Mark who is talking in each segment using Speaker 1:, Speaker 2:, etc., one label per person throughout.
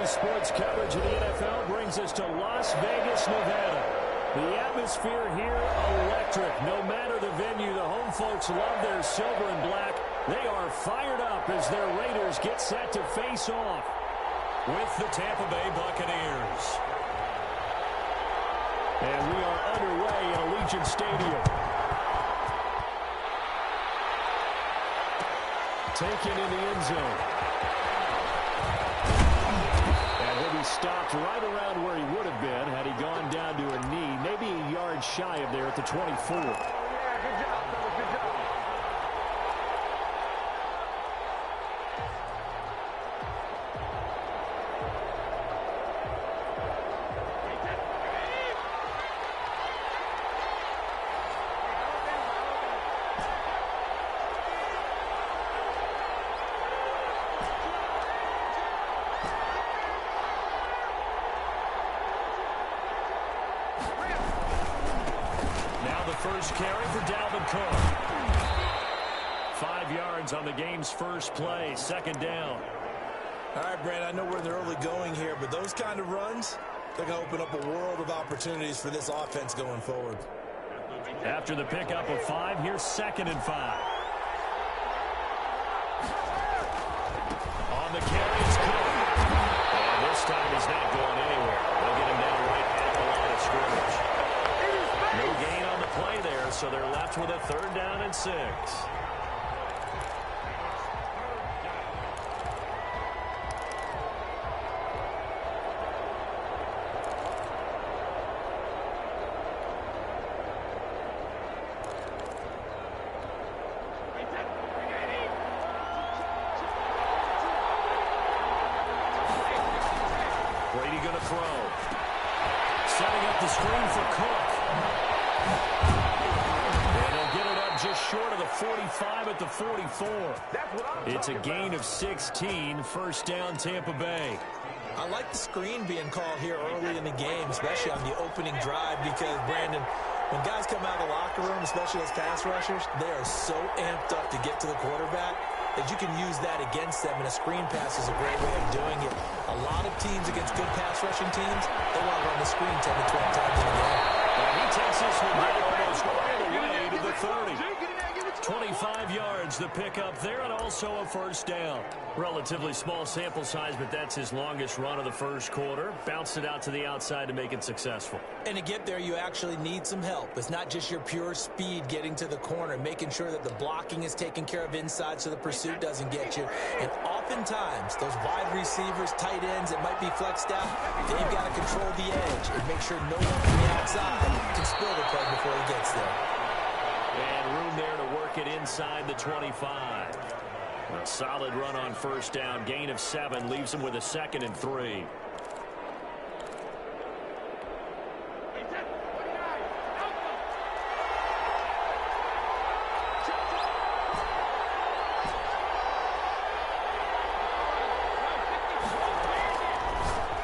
Speaker 1: sports coverage of the NFL brings us to Las Vegas, Nevada. The atmosphere here, electric. No matter the venue, the home folks love their silver and black. They are fired up as their Raiders get set to face off with the Tampa Bay Buccaneers. And we are underway in Allegiant Stadium. Taken in the end zone. And he'll be stopped right around where he would have been had he gone down to a knee, maybe a yard shy of there at the 24.
Speaker 2: Yeah, good job, fellas, good job.
Speaker 1: First carry for Dalvin Cook. 5 yards on the game's first play, second down.
Speaker 3: All right, Brand, I know we're in the early going here, but those kind of runs, they're going to open up a world of opportunities for this offense going forward.
Speaker 1: After the pickup of 5, here's 2nd and 5. On the carry is Cook. And this time he's not going anywhere. They'll get him down right at the line of scrimmage. No gain on the play there, so they're left with a 3rd down and 6. Brady going to throw. Setting up the screen for Cook. And they'll get it up just short of the 45 at the 44. It's a gain of 16, first down Tampa Bay.
Speaker 3: I like the screen being called here early in the game, especially on the opening drive, because, Brandon, when guys come out of the locker room, especially as pass rushers, they are so amped up to get to the quarterback that you can use that against them, and a screen pass is a great way of doing it. A lot of teams against good pass rushing teams, they want to run the screen 10 to 12 times in a game.
Speaker 1: And he takes this one right almost all the way to the 30. 25 yards, the pickup there, and also a first down. Relatively small sample size, but that's his longest run of the first quarter. Bounced it out to the outside to make it successful.
Speaker 3: And to get there, you actually need some help. It's not just your pure speed getting to the corner, making sure that the blocking is taken care of inside so the pursuit doesn't get you. And oftentimes, those wide receivers, tight ends that might be flexed out, they've got to control the edge and make sure no one from the outside can spill the play before he gets there.
Speaker 1: And room there to work it inside the 25. A solid run on first down. Gain of 7 leaves him with a 2nd and 3.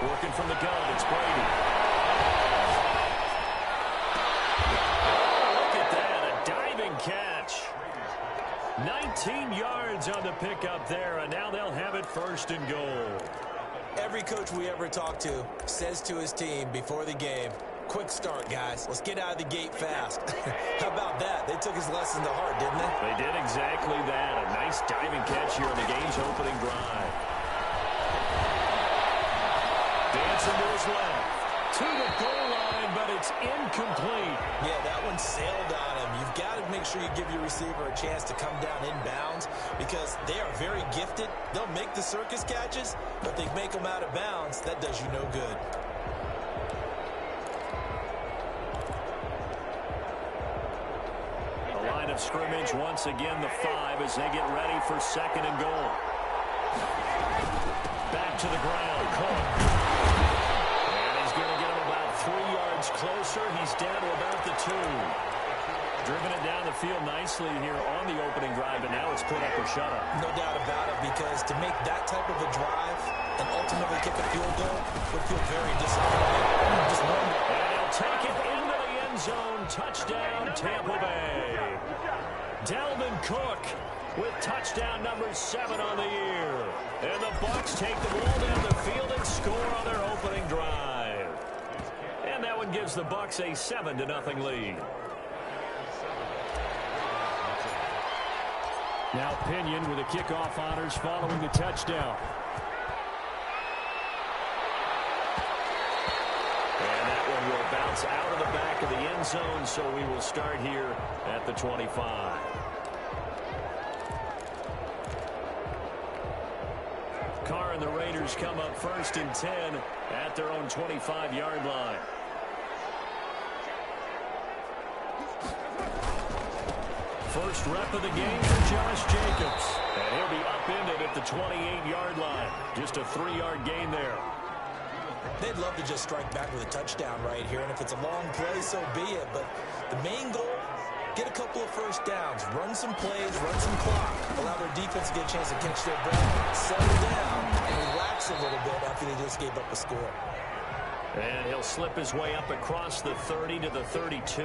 Speaker 1: Working from the gun, it's Brady. Look at that, a diving catch. 19 yards on the pickup there, and now they'll have it 1st and goal.
Speaker 3: Every coach we ever talk to says to his team before the game, quick start, guys. Let's get out of the gate fast. How about that? They took his lesson to heart, didn't they?
Speaker 1: They did exactly that. A nice diving catch here in the game's opening drive. Dancing to his left. To the goal line, but it's incomplete.
Speaker 3: Yeah, that one sailed on him. You've got to make sure you give your receiver a chance to come down inbounds because they are very gifted. They'll make the circus catches, but they make them out of bounds. That does you no good.
Speaker 1: The line of scrimmage, once again, the 5 as they get ready for 2nd and goal. Back to the ground, Cook. Closer, he's down to about the 2. Driven it down the field nicely here on the opening drive, but now it's put up or shut up.
Speaker 3: No doubt about it, because to make that type of a drive and ultimately kick a field goal would feel very disappointing.
Speaker 1: And he'll take it into the end zone. Touchdown, Tampa Bay. Dalvin Cook with touchdown number 7 on the year. And the Bucs take the ball down the field and score on their opening drive. And that one gives the Bucs a 7-0 lead. Now Pinion with the kickoff honors following the touchdown. And that one will bounce out of the back of the end zone, so we will start here at the 25. Carr and the Raiders come up 1st and 10 at their own 25-yard line. First rep of the game for Josh Jacobs. And he'll be upended at the 28-yard line. Just a 3-yard gain there.
Speaker 3: They'd love to just strike back with a touchdown right here, and if it's a long play, so be it. But the main goal, get a couple of first downs, run some plays, run some clock, allow their defense to get a chance to catch their breath, settle down, and relax a little bit after they just gave up a score.
Speaker 1: And he'll slip his way up across the 30 to the 32.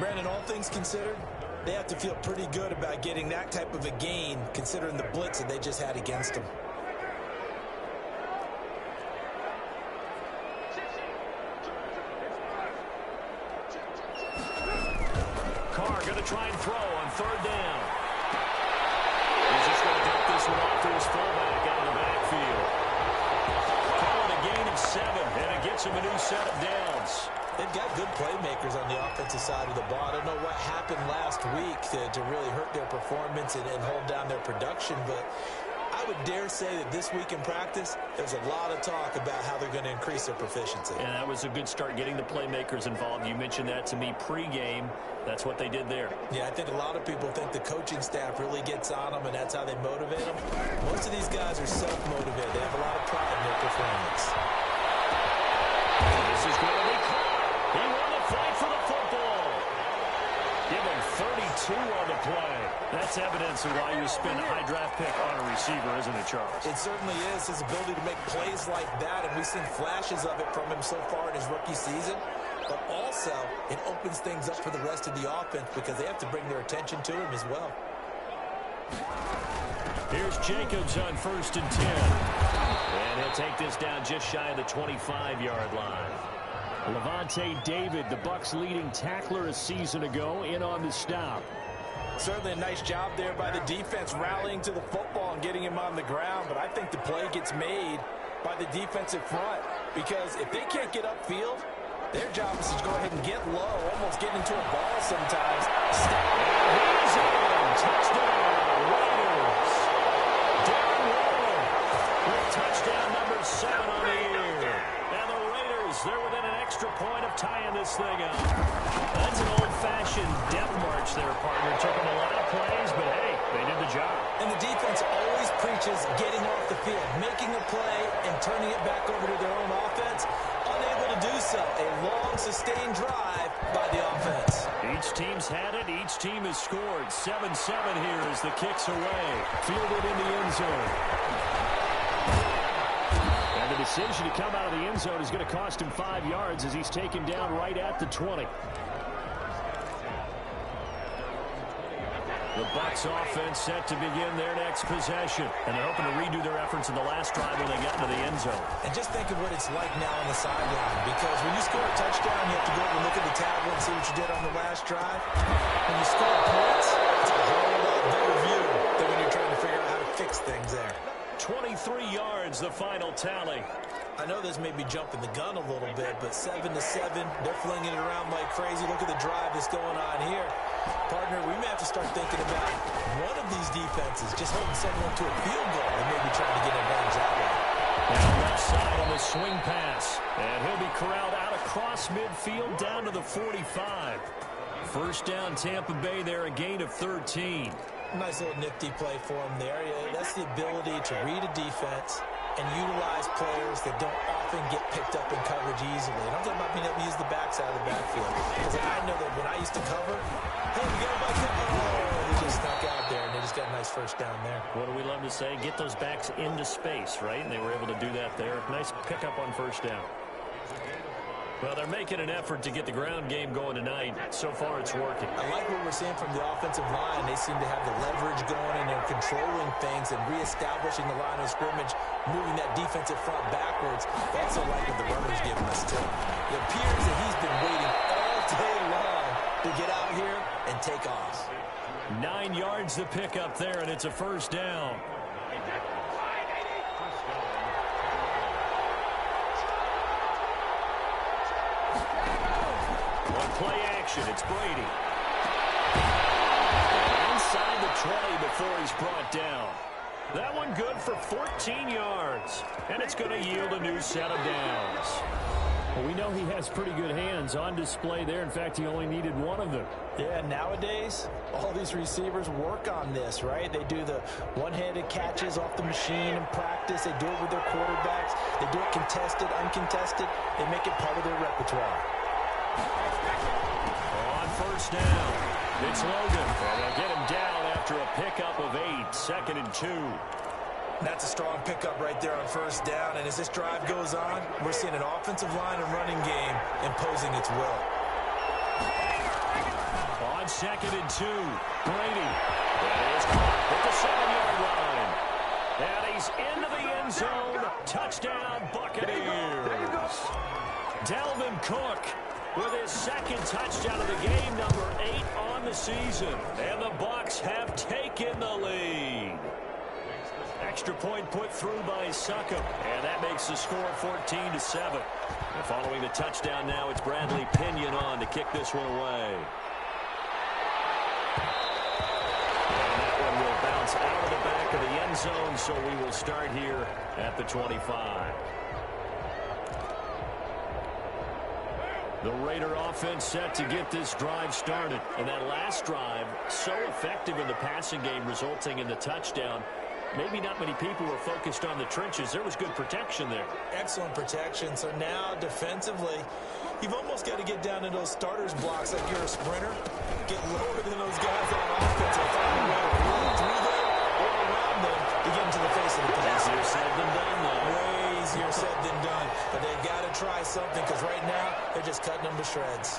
Speaker 3: Brandon, all things considered, they have to feel pretty good about getting that type of a gain, considering the blitz that they just had against them.
Speaker 1: Carr going to try and throw on 3rd down. He's just going to dump this one off to his fullback out of the backfield. Calling a gain of 7, and it gets him a new set of downs.
Speaker 3: They've got good playmakers on the offensive side of the ball. I don't know what happened last week to really hurt their performance and hold down their production, but I would dare say that this week in practice, there's a lot of talk about how they're going to increase their proficiency.
Speaker 1: And that was a good start, getting the playmakers involved. You mentioned that to me pregame. That's what they did there.
Speaker 3: Yeah, I think a lot of people think the coaching staff really gets on them, and that's how they motivate them. Most of these guys are self-motivated. They have a lot of pride in their performance.
Speaker 1: This is going to be caught. He won the fight for the football. Give him 32 on the play. That's evidence of why you spend a high draft pick on a receiver, isn't it, Charles?
Speaker 3: It certainly is. His ability to make plays like that, and we've seen flashes of it from him so far in his rookie season. But also, it opens things up for the rest of the offense because they have to bring their attention to him as well.
Speaker 1: Here's Jacobs on 1st and 10. And he'll take this down just shy of the 25-yard line. Levante David, the Bucs' leading tackler a season ago, in on the stop.
Speaker 3: Certainly a nice job there by the defense rallying to the football and getting him on the ground. But I think the play gets made by the defensive front because if they can't get upfield, their job is to go ahead and get low, almost get into a ball sometimes. Stop.
Speaker 1: He's in. Touchdown, Raiders. Darren Waller with touchdown number 7 on the year. And the Raiders, they're within an extra point of tying this thing up. That's an old-fashioned death march there, partner. Took them a lot of plays, but hey, they did the job.
Speaker 3: And the defense always preaches getting off the field, making a play, and turning it back over to their own offense. Unable to do so. A long, sustained drive by the offense.
Speaker 1: Each team's had it. Each team has scored. 7-7 here as the kick's away. Fielded in the end zone. And the decision to come out of the end zone is going to cost him 5 yards as he's taken down right at the 20. The Bucs offense set to begin their next possession. And they're hoping to redo their efforts in the last drive when they got into the end zone.
Speaker 3: And just think of what it's like now on the sideline. Because when you score a touchdown, you have to go over and look at the tablet and see what you did on the last drive. When you score points, it's a whole lot better view than when you're trying to figure out how to fix things there.
Speaker 1: 23 yards, the final tally.
Speaker 3: I know this may be jumping the gun a little bit, but 7-7, they're flinging it around like crazy. Look at the drive that's going on here. Partner, we may have to start thinking about one of these defenses just holding someone to a field goal and maybe trying to get an advantage that way.
Speaker 1: Now left side on the swing pass. And he'll be corralled out across midfield down to the 45. First down, Tampa Bay there, a gain of 13.
Speaker 3: Nice little nifty play for him there. That's the ability to read a defense and utilize players that don't often get picked up in coverage easily. And I'm talking about being able to use the backside of the backfield. Because I know that when I used to cover, hey, we got my cover. Oh, he just snuck out there, and they just got a nice first down there.
Speaker 1: What do we love to say? Get those backs into space, right? And they were able to do that there. Nice pickup on first down. Well, they're making an effort to get the ground game going tonight. So far, it's working.
Speaker 3: I like what we're seeing from the offensive line. They seem to have the leverage going, and they're controlling things and reestablishing the line of scrimmage, moving that defensive front backwards. Also like what the runner's giving us, too. It appears that he's been waiting all day long to get out here and take off.
Speaker 1: 9 yards to pick up there, and it's a first down. Play action. It's Brady. Inside the 20 before he's brought down. That one good for 14 yards. And it's going to yield a new set of downs. Well, we know he has pretty good hands on display there. In fact, he only needed one of them.
Speaker 3: Yeah, nowadays, all these receivers work on this, right? They do the one-handed catches off the machine in practice. They do it with their quarterbacks. They do it contested, uncontested. They make it part of their repertoire.
Speaker 1: On first down, it's Logan. And they'll get him down after a pickup of 8, 2nd and 2.
Speaker 3: That's a strong pickup right there on first down. And as this drive goes on, we're seeing an offensive line and running game imposing its will.
Speaker 1: On 2nd and 2, Brady. That is caught at the 7-yard line. And he's into the end zone. Touchdown, Buccaneers. Dalvin Cook with his second touchdown of the game, number 8 on the season. And the Bucs have taken the lead. Extra point put through by Succop. And that makes the score 14-7. And following the touchdown now, it's Bradley Pinion on to kick this one away. And that one will bounce out of the back of the end zone, so we will start here at the 25. The Raider offense set to get this drive started. And that last drive, so effective in the passing game, resulting in the touchdown. Maybe not many people were focused on the trenches. There was good protection there.
Speaker 3: Excellent protection. So now, defensively, you've almost got to get down to those starters blocks like you're a sprinter. Get lower than those guys on offense and find a way to run through them or around them to get into the face of the pass.
Speaker 1: Easier said than done, though.
Speaker 3: Way easier said than done. But they've got to try something because right now, they're just cutting them to shreds.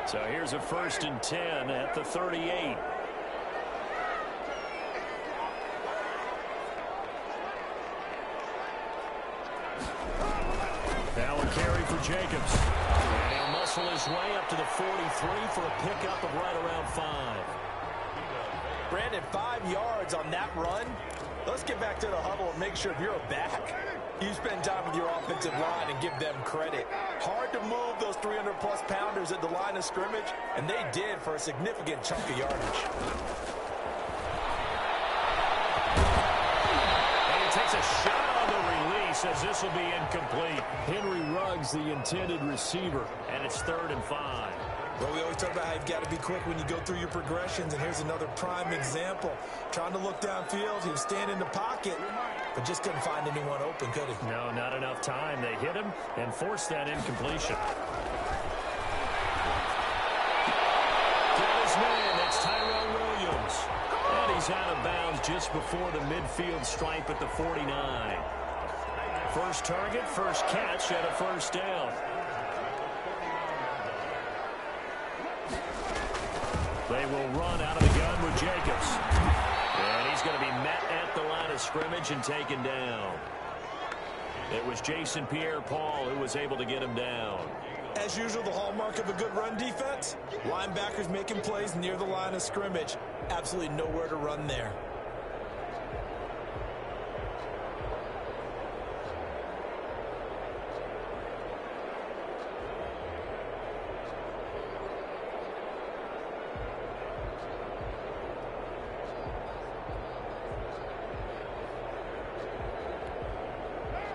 Speaker 1: So here's a 1st and 10 at the 38. Now a carry for Jacobs. And he'll muscle his way up to the 43 for a pickup of right around 5.
Speaker 3: Brandon, 5 yards on that run. Let's get back to the huddle and make sure if you're a back, you spend time with your offensive line and give them credit. Hard to move those 300-plus pounders at the line of scrimmage, and they did for a significant chunk of yardage.
Speaker 1: And he takes a shot on the release as this will be incomplete. Henry Ruggs, the intended receiver, and it's 3rd and 5.
Speaker 3: Well, we always talk about how you've got to be quick when you go through your progressions, and here's another prime example. Trying to look downfield, he was standing in the pocket, but just couldn't find anyone open, could he?
Speaker 1: No, not enough time. They hit him and forced that incompletion. Got his man. It's Tyrell Williams. And he's out of bounds just before the midfield stripe at the 49. First target, first catch, and a first down. They will run out of the gun with Jacobs. And he's going to be met at the line of scrimmage and taken down. It was Jason Pierre-Paul who was able to get him down.
Speaker 3: As usual, the hallmark of a good run defense, linebackers making plays near the line of scrimmage. Absolutely nowhere to run there.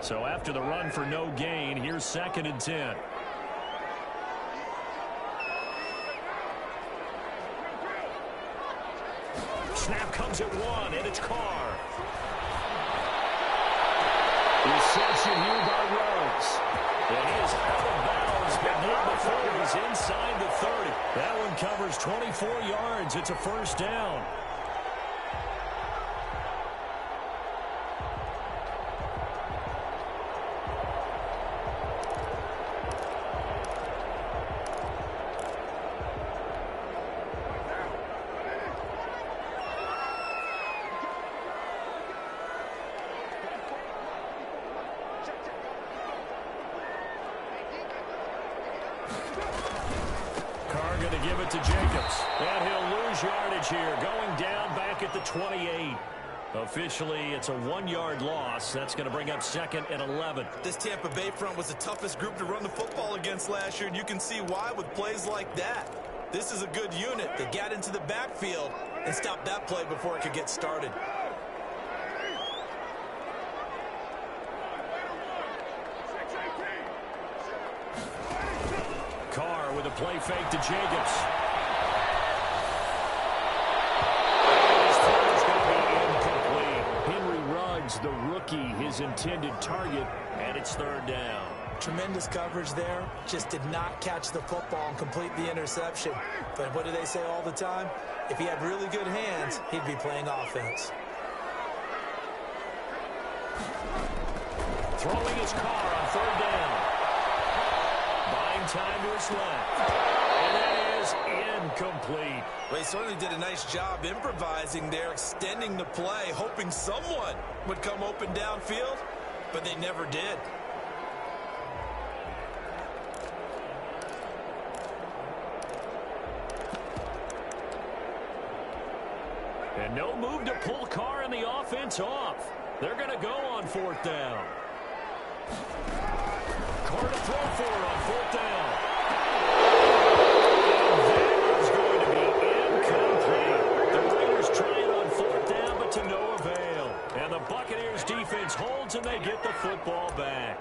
Speaker 1: So after the run for no gain, here's 2nd and 10. Snap comes at 1, and it's Carr. Reception here by Ruggs. And he is out of bounds, but not before he's inside the 30. That one covers 24 yards. It's a first down. Carr going to give it to Jacobs. And he'll lose yardage here. Going down back at the 28. Officially, it's a 1-yard loss. That's going to bring up 2nd and 11.
Speaker 3: This Tampa Bay front was the toughest group to run the football against last year, and you can see why with plays like that. This is a good unit that got into the backfield and stopped that play before it could get started.
Speaker 1: Carr with a play fake to Jacobs. The rookie, his intended target, and it's 3rd down.
Speaker 3: Tremendous coverage there. Just did not catch the football and complete the interception. But what do they say all the time? If he had really good hands, he'd be playing offense.
Speaker 1: Throwing his Carr on 3rd down. Buying time to his left. And that is incomplete.
Speaker 3: Well, he certainly did a nice job improvising there, extending the play, hoping someone would come open downfield, but they never did.
Speaker 1: And no move to pull Carr and the offense off. They're going to go on 4th down. Carr to throw for on 4th down. Defense holds and they get the football back.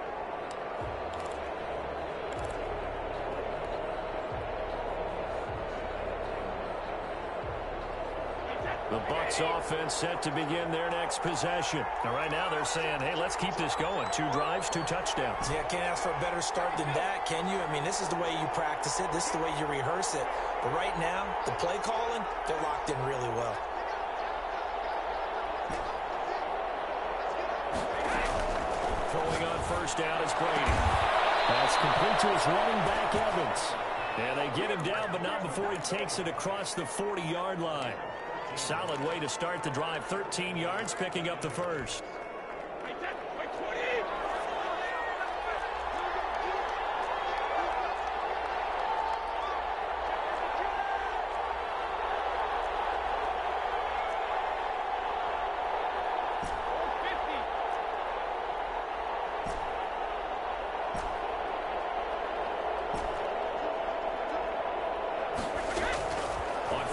Speaker 1: The Bucs offense set to begin their next possession. And right now they're saying, hey, let's keep this going. 2 drives, 2 touchdowns.
Speaker 3: Yeah, can't ask for a better start than that, can you? I mean, this is the way you practice it. This is the way you rehearse it. But right now, the play calling, they're locked in really well.
Speaker 1: Throwing on 1st down is Brady. That's complete to his running back, Evans. And they get him down, but not before he takes it across the 40-yard line. Solid way to start the drive. 13 yards, picking up the first.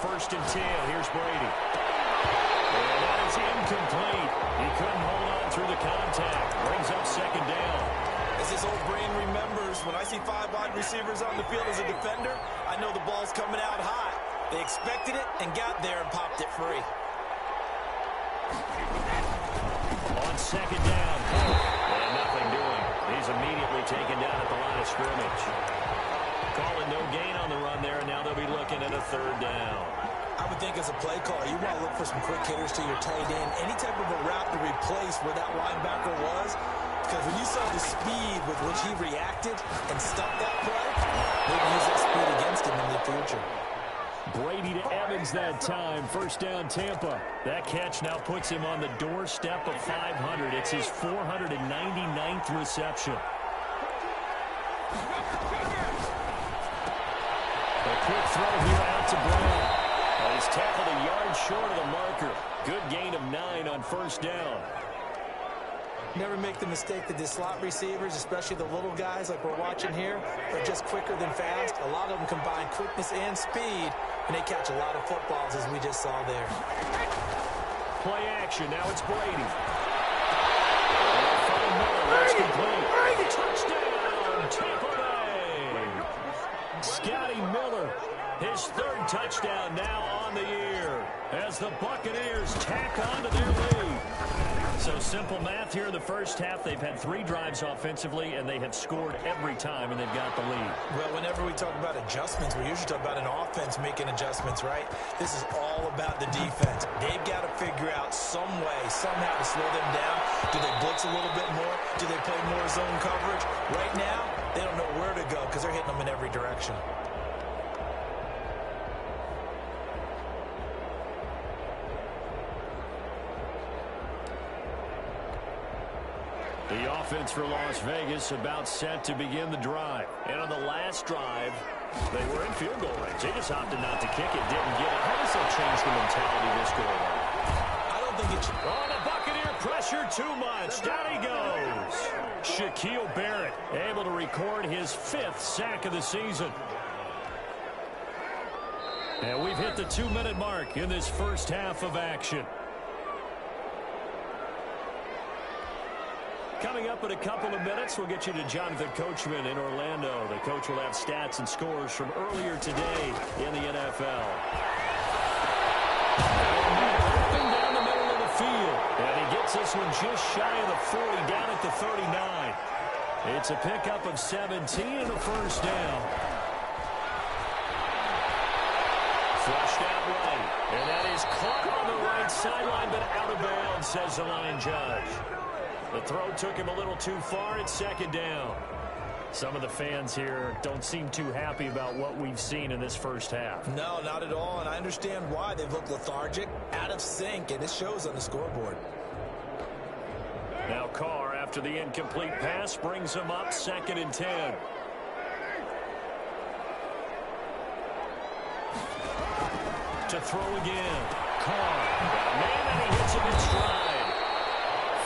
Speaker 1: First and 10. Here's Brady. And that is incomplete. He couldn't hold on through the contact. Brings up 2nd down.
Speaker 3: As his old brain remembers, when I see 5 wide receivers on the field as a defender, I know the ball's coming out high. They expected it and got there and popped it free.
Speaker 1: On 2nd down. And nothing doing. He's immediately taken down at the line of scrimmage. Calling no gain on the run there, and now they'll be looking at a 3rd down.
Speaker 3: I would think as a play caller, you want to look for some quick hitters to your tight end. Any type of a route to replace where that linebacker was. Because when you saw the speed with which he reacted and stopped that play, maybe use that speed against him in the future.
Speaker 1: Brady to Evans that time. 1st down, Tampa. That catch now puts him on the doorstep of 500. It's his 499th reception. A quick throw here out to Brown. He's tackled a yard short of the marker. Good gain of 9 on 1st down.
Speaker 3: Never make the mistake that the slot receivers, especially the little guys like we're watching here, are just quicker than fast. A lot of them combine quickness and speed, and they catch a lot of footballs, as we just saw there.
Speaker 1: Play action. Now it's Brady. That's complete. Touchdown, Tampa Bay. Scotty Miller, his 3rd touchdown now on the year as the Buccaneers tack on to their lead. So simple math here in the first half. They've had 3 drives offensively, and they have scored every time, and they've got the lead.
Speaker 3: Well, whenever we talk about adjustments, we usually talk about an offense making adjustments, right? This is all about the defense. They've got to figure out some way, somehow to slow them down. Do they blitz a little bit more? Do they play more zone coverage? Right now, they don't know where to go because they're hitting them in every direction.
Speaker 1: The offense for Las Vegas about set to begin the drive. And on the last drive, they were in field goal range. They just opted not to kick it, didn't get it. How does that change the mentality this go on?
Speaker 3: I don't think it should.
Speaker 1: Oh, the Buccaneer pressure too much. Down he goes. Shaquille Barrett able to record his 5th sack of the season. And we've hit the 2-minute mark in this first half of action. Coming up in a couple of minutes, we'll get you to Jonathan Coachman in Orlando. The coach will have stats and scores from earlier today in the NFL. Down the middle of the field. And he gets this one just shy of the 40, down at the 39. It's a pickup of 17 and a first down. Flushed out right. And that is caught on the right sideline, but out of bounds, says the line judge. The throw took him a little too far. It's second down. Some of the fans here don't seem too happy about what we've seen in this first half.
Speaker 3: No, not at all, and I understand why. They've looked lethargic, out of sync, and it shows on the scoreboard.
Speaker 1: Now Carr, after the incomplete pass, brings him up 2nd and 10. To throw again. Carr. Man, and he hits him in stride.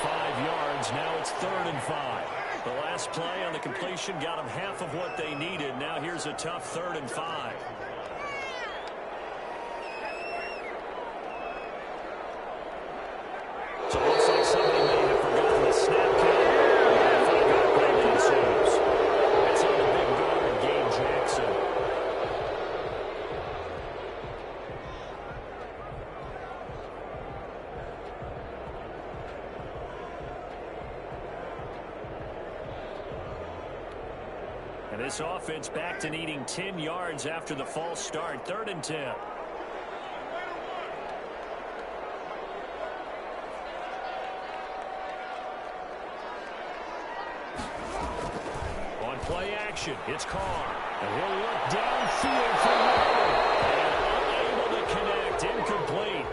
Speaker 1: 5 yards. Now it's 3rd and 5. The last play on the completion got them half of what they needed. Now here's a tough 3rd and 5. So it looks like somebody may have forgotten the snap count. And 5-yard penalty ensues. It's on the big guard, Gabe Jackson. And this offense back to needing 10 yards after the false start. 3rd and 10. On play action, it's Carr. And he'll look downfield for Miller. And unable to connect. Incomplete.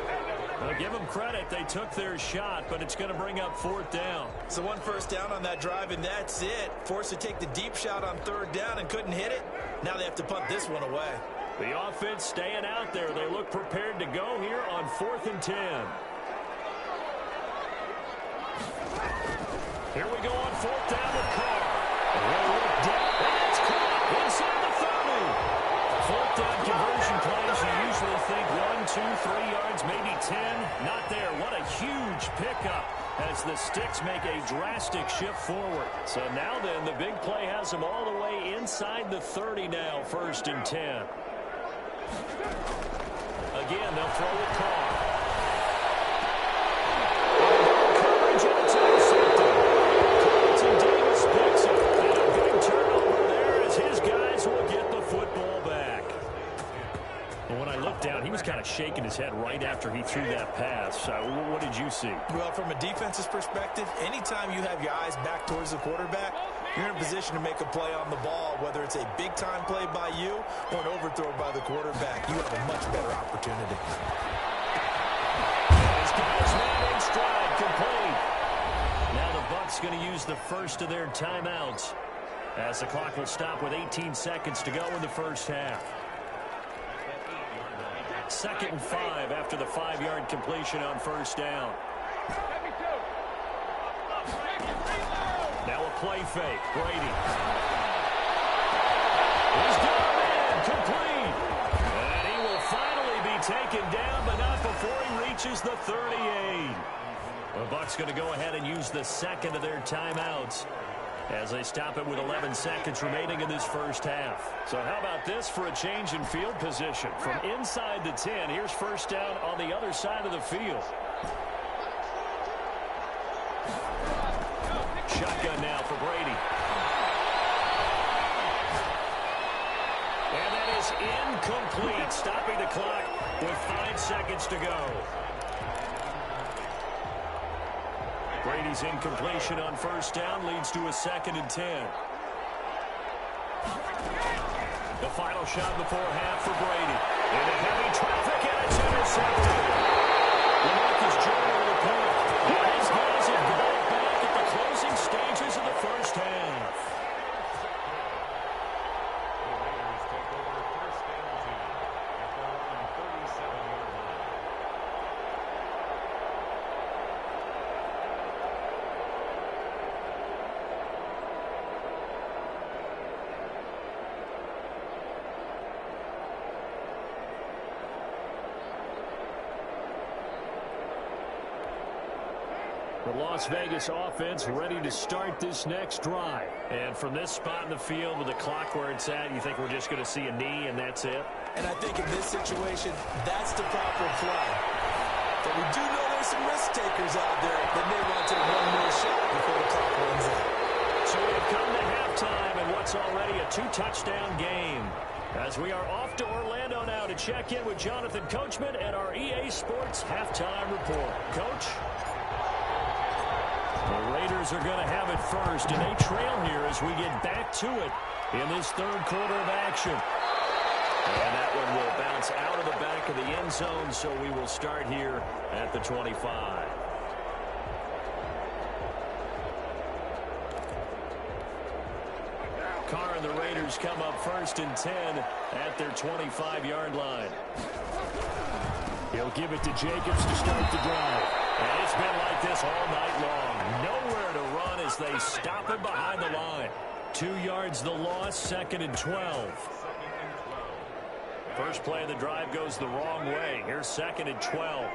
Speaker 1: Now give them credit. They took their shot, but it's going to bring up 4th down.
Speaker 3: So 1 first down on that drive, and that's it. Forced to take the deep shot on 3rd down and couldn't hit it. Now they have to punt this one away.
Speaker 1: The offense staying out there. They look prepared to go here on 4th and 10. Here we go on 4th down with Carr. And he'll look down, and it's caught inside the 30. 4th down conversion plays, you usually think 1, 2, 3 yards, maybe 10. Not there. What a huge pickup as the Sticks make a drastic shift forward. So now then, the big play has them all the way inside the 30 now, 1st and 10. Again, they'll throw with Carr. Coverage, and it's intercepted. Carlton Davis picks it. And a big turnover there as his guys will get the football back. But when I looked down, he was kind of shaking his head right after he threw that pass. What did you see?
Speaker 3: Well, from a defense's perspective, anytime you have your eyes back towards the quarterback, you're in a position to make a play on the ball, whether it's a big-time play by you or an overthrow by the quarterback. You have a much better opportunity.
Speaker 1: His guys man in stride, complete. Now the Bucs going to use the first of their timeouts as the clock will stop with 18 seconds to go in the first half. 2nd and 5 after the 5-yard completion on 1st down. Now a play fake. Brady. He's got a man complete. And he will finally be taken down, but not before he reaches the 38. The Bucs going to go ahead and use the 2nd of their timeouts as they stop it with 11 seconds remaining in this first half. So how about this for a change in field position? From inside the 10, here's 1st down on the other side of the field. Shotgun now for Brady. And that is incomplete, stopping the clock with 5 seconds to go. Brady's incompletion on 1st down leads to a 2nd and 10. The final shot before half for Brady. Into heavy traffic, and it's intercepted. LaMarcus Jordan with a punt. And his guys have got it back at the closing stand. The Las Vegas offense ready to start this next drive. And from this spot in the field with the clock where it's at, you think we're just going to see a knee and that's it?
Speaker 3: And I think in this situation, that's the proper play. But we do know there's some risk takers out there that may want to take one more shot before the clock runs out.
Speaker 1: So we've come to halftime in what's already a 2-touchdown game. As we are off to Orlando now to check in with Jonathan Coachman at our EA Sports Halftime Report. Coach? The Raiders are going to have it first, and they trail here as we get back to it in this third quarter of action. And that one will bounce out of the back of the end zone, so we will start here at the 25. Carr and the Raiders come up first and 10 at their 25-yard line. He'll give it to Jacobs to start the drive. And it's been like this all night long. Nowhere to run as they stop him behind the line. 2 yards the loss, 2nd and 12. First play of the drive goes the wrong way. Here's 2nd and 12.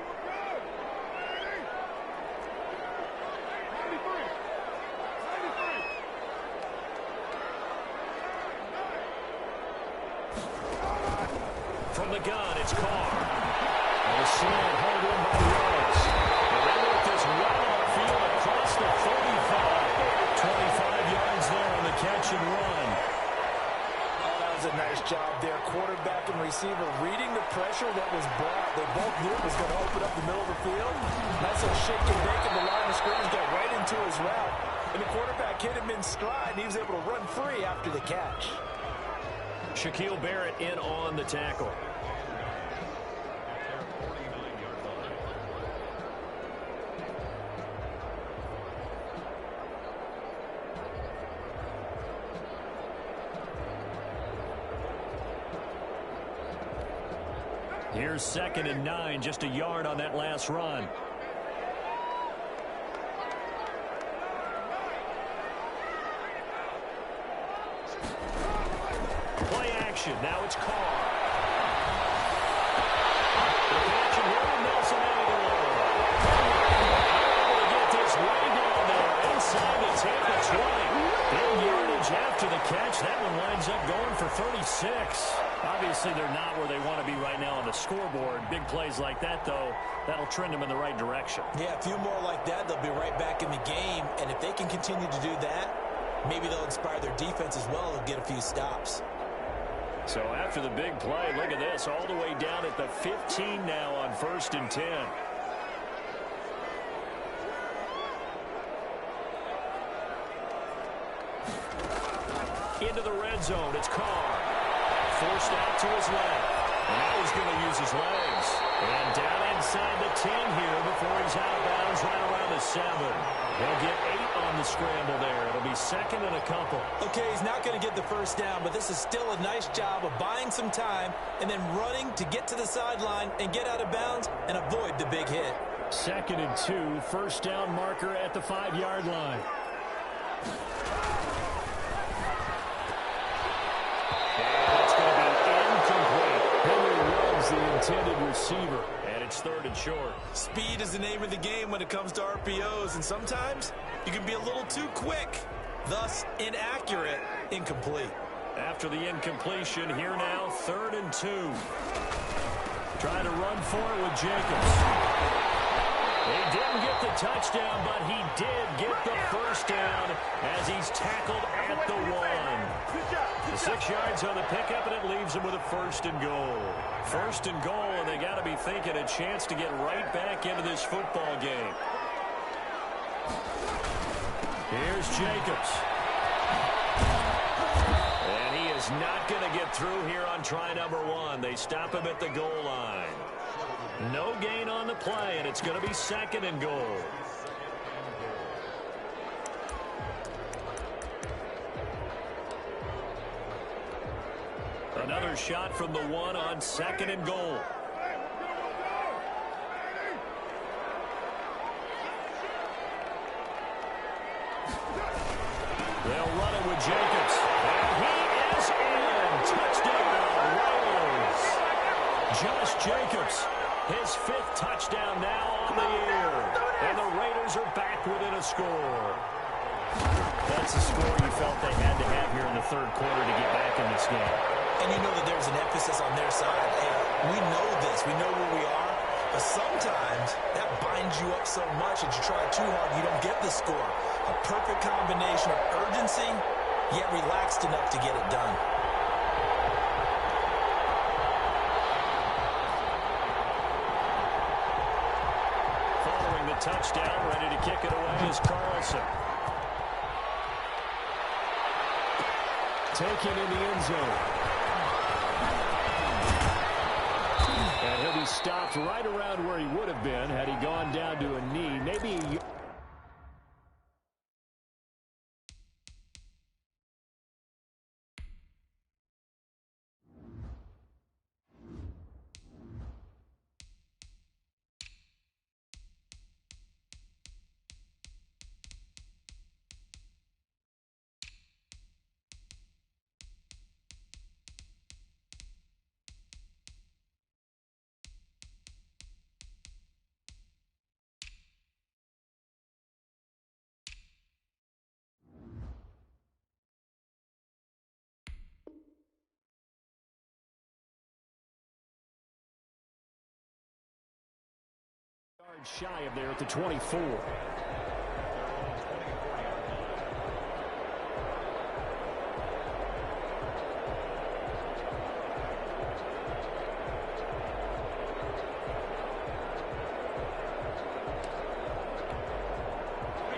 Speaker 1: From the gun, it's Carr. And a slant held in by Rhodes. And they work this well on the field across the 45. 25 yards there on the catch and run.
Speaker 3: Oh, that was a nice job there. Quarterback and receiver reading the pressure that was brought. They both knew it was going to open up the middle of the field. Nice little shake and bake of the line of scrimmage, got right into his route. And the quarterback hit him in stride, and he was able to run free after the catch.
Speaker 1: Shaquille Barrett in on the tackle. Here's 2nd and 9, just a yard on that last run. Play action. Now it's Carr. The catch and run, Nelson Aguilar. Able to get this way down there inside the Tampa 20. Big yardage after the catch. That one winds up going for 36. Obviously, they're not where they want to be right now on the scoreboard. Big plays like that, though, that'll trend them in the right direction.
Speaker 3: Yeah, a few more like that, they'll be right back in the game. And if they can continue to do that, maybe they'll inspire their defense as well and get a few stops.
Speaker 1: So after the big play, look at this, all the way down at the 15 now on 1st and 10. Into the red zone, it's Carr. Forced out to his left. And now he's going to use his legs. And down inside the 10 here before he's out of bounds right around the 7. He'll get 8 on the scramble there. It'll be 2nd and a couple.
Speaker 3: Okay, he's not going to get the first down, but this is still a nice job of buying some time and then running to get to the sideline and get out of bounds and avoid the big hit.
Speaker 1: 2nd and 2, first down marker at the 5-yard line. The intended receiver, and it's 3rd and short.
Speaker 3: Speed is the name of the game when it comes to RPOs, and sometimes you can be a little too quick, thus inaccurate, incomplete.
Speaker 1: After the incompletion, here now, 3rd and 2. Trying to run for it with Jacobs. He didn't get the touchdown, but he did get the first down as he's tackled at the 1. The 6 yards on the pickup, and it leaves him with a 1st and goal. 1st and goal, and they got to be thinking a chance to get right back into this football game. Here's Jacobs. And he is not going to get through here on try number 1. They stop him at the goal line. No gain on the play, and it's going to be 2nd and goal. Another shot from the 1 on 2nd and goal. They'll run it with Jacobs. And he is in. Touchdown, Raiders. Josh Jacobs, his 5th touchdown now on the year. And the Raiders are back score. That's a score you felt they had to have here in the third quarter to get back in this game.
Speaker 3: And you know that there's an emphasis on their side. Hey, we know this. We know where we are. But sometimes that binds you up so much that you try too hard, you don't get the score. A perfect combination of urgency, yet relaxed enough to get it done.
Speaker 1: Following the touchdown, ready to kick it away is Carlson. Taken in the end zone. And he'll be stopped right around where he would have been had he gone down to a knee. Maybe shy of there at the 24.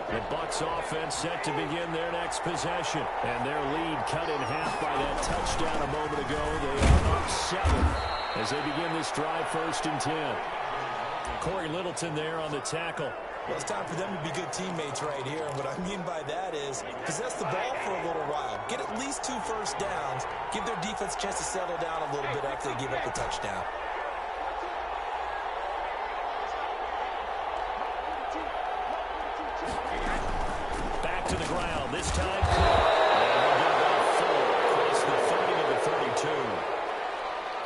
Speaker 1: The Bucs offense set to begin their next possession. And their lead cut in half by that touchdown a moment ago. They are up 7 as they begin this drive, 1st and 10. Corey Littleton there on the tackle.
Speaker 3: Well, it's time for them to be good teammates right here. And what I mean by that is possess the ball for a little while. Get at least 2 first downs. Give their defense a chance to settle down a little bit after they give up the touchdown.
Speaker 1: Back to the ground. This time, and we'll get about 4 across the 30 to the 32.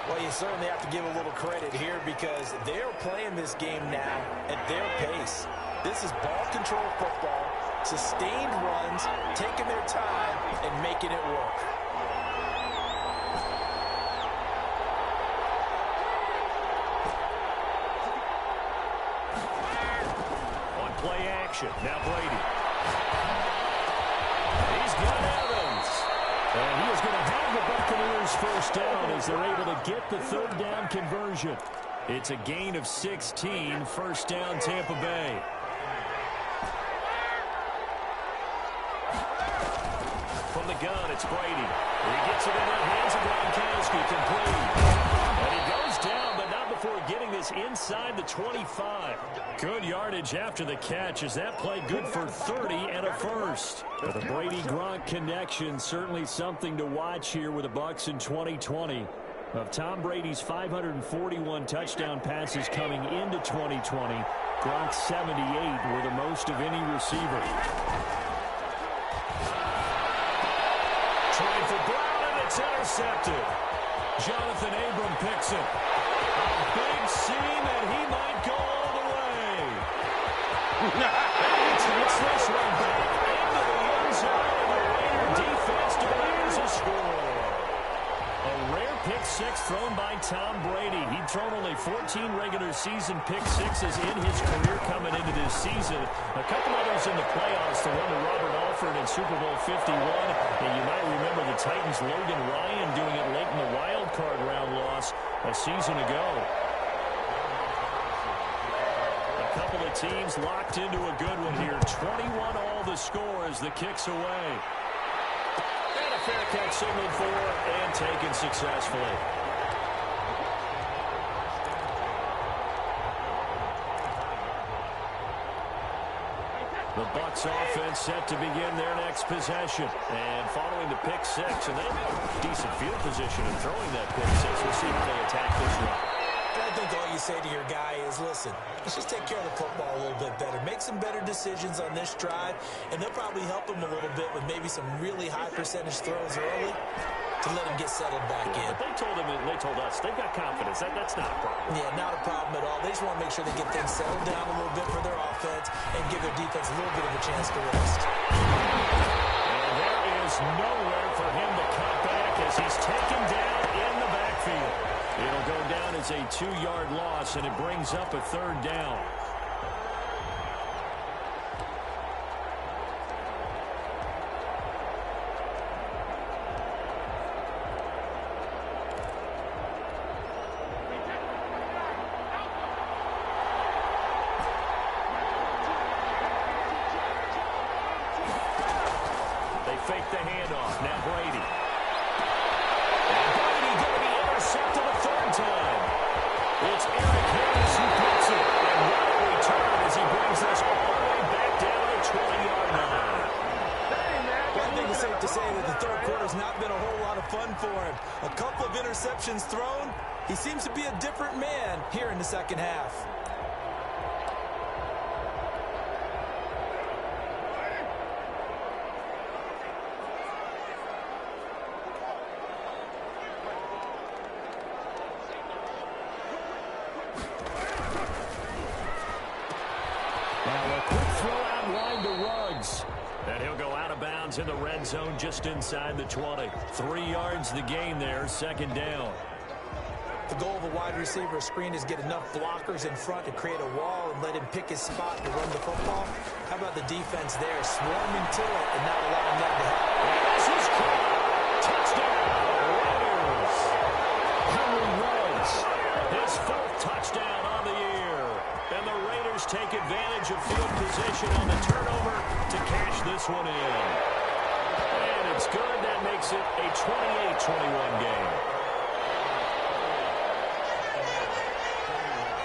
Speaker 3: Well, you certainly have to give a little credit here because they're playing this game now at their pace. This is ball control football, sustained runs, taking their time, and making it work.
Speaker 1: On play action, now Brady. He's got Evans. And he is going to have the Buccaneers first down as they're able to get the 3rd down conversion. It's a gain of 16, 1st down Tampa Bay. From the gun, it's Brady. He gets it in the hands of Gronkowski, complete. And he goes down, but not before getting this inside the 25. Good yardage after the catch as that play good for 30 and a first. The Brady-Gronk connection, certainly something to watch here with the Bucs in 2020. Of Tom Brady's 541 touchdown passes coming into 2020, Gronk's 78 were the most of any receiver. Trying for Brown, and it's intercepted. Jonathan Abram picks it. A big seam, and he might go all the way. He takes this one back into the end zone, and the Raider defense delivers a score. A rare pick-6 thrown by Tom Brady. He'd thrown only 14 regular season pick-6s in his career coming into this season. A couple others in the playoffs, the one to Robert Alford in Super Bowl 51. And you might remember the Titans' Logan Ryan doing it late in the wild card round loss a season ago. A couple of teams locked into a good one here. 21 all the score as the kick's away. And a fair catch signaled for and taken successfully. The Bucs offense set to begin their next possession. And following the pick-6, and they have a decent field position in throwing that pick-6. We'll see how they attack this one.
Speaker 3: I think all you say to your guy is, listen, let's just take care of the football a little bit better. Make some better decisions on this drive, and they'll probably help him a little bit with maybe some really high percentage throws early. to let him get settled back in.
Speaker 1: But they told us, they've got confidence. That's not a problem.
Speaker 3: Yeah, not a problem at all. They just want to make sure they get things settled down a little bit for their offense and give their defense a little bit of a chance to rest.
Speaker 1: And there is nowhere for him to cut back as he's taken down in the backfield. It'll go down as a 2-yard loss, and it brings up a 3rd down. Fake the handoff. Now Brady. And Brady going to be intercepted a 3rd time. It's Eric Harris who gets it. And what a return as he brings us all the way back down to the 20-yard line.
Speaker 3: Well, I think it's safe to say that the 3rd quarter's not been a whole lot of fun for him. A couple of interceptions thrown. He seems to be a different man here in the 2nd half.
Speaker 1: And he'll go out of bounds in the red zone just inside the 20. 3 yards the gain there, 2nd down.
Speaker 3: The goal of a wide receiver screen is get enough blockers in front to create a wall and let him pick his spot to run the football. How about the defense there, swarming to it and not allowing them to help?
Speaker 1: This is caught. Touchdown, Raiders. Henry Ruggs, his 4th touchdown on the year. And the Raiders take advantage of field position on the turnover to cash this one in. And it's good. That makes it a 28-21 game.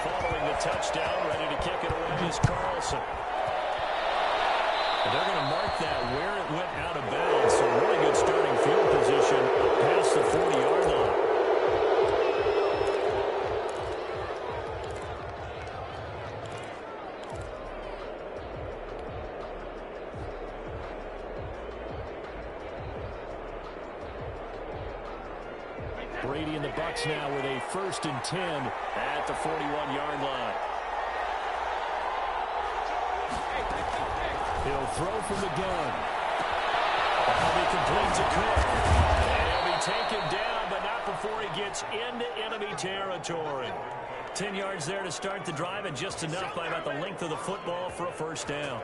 Speaker 1: Following the touchdown, ready to kick it away is Carlson. And they're going to mark that where it went out of bounds. So really good starting field position past the 40-yard line. Brady and the Bucs now with a 1st and 10 at the 41-yard line. He'll throw from the gun. That'll be complete to Cook. And he'll be taken down, but not before he gets into enemy territory. 10 yards there to start the drive, and just enough by about the length of the football for a 1st down.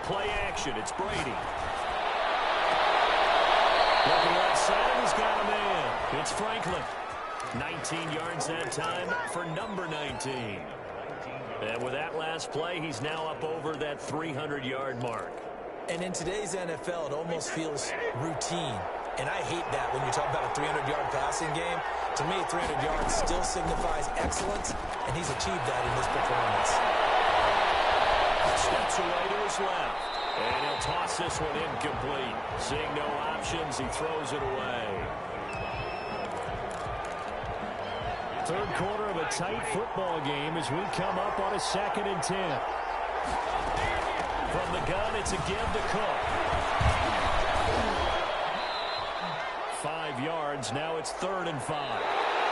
Speaker 1: Play action, it's Brady. Looking left side, and he's got a man. It's Franklin. 19 yards that time for number 19. And with that last play, he's now up over that 300-yard mark.
Speaker 3: And in today's NFL, it almost feels routine. And I hate that when you talk about a 300-yard passing game. To me, 300 yards still signifies excellence, and he's achieved that in this performance.
Speaker 1: Steps away to his left. And he'll toss this one incomplete. Seeing no options, he throws it away. 3rd quarter of a tight football game as we come up on a 2nd and 10. From the gun, it's a give to Cook. 5 yards, now it's 3rd and 5.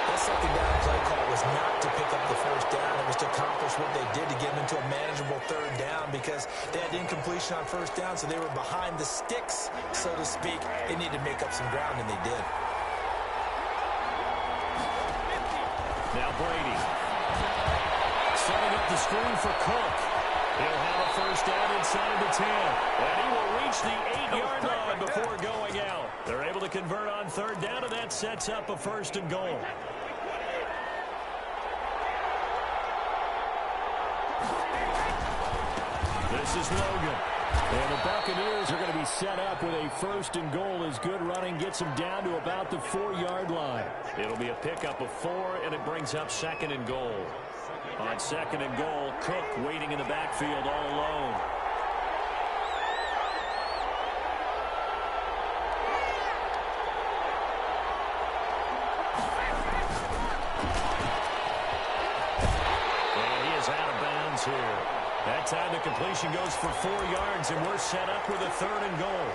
Speaker 3: That 2nd down play call was not to pick up the 1st down. It was to accomplish what they did to get them into a manageable 3rd down because they had incompletion on 1st down, so they were behind the sticks, so to speak. They needed to make up some ground, and they did.
Speaker 1: Now Brady. Setting up the screen for Cook. He'll have a 1st down inside the 10. And he will reach the 8-yard line before going out. They're able to convert on 3rd down, and that sets up a 1st and goal. This is Logan. And the Buccaneers are going to be set up with a 1st and goal as good running gets them down to about the 4-yard line. It'll be a pickup of 4, and it brings up 2nd and goal. On 2nd and goal, Cook waiting in the backfield all alone. here. That time the completion goes for 4 yards, and we're set up with a 3rd and goal.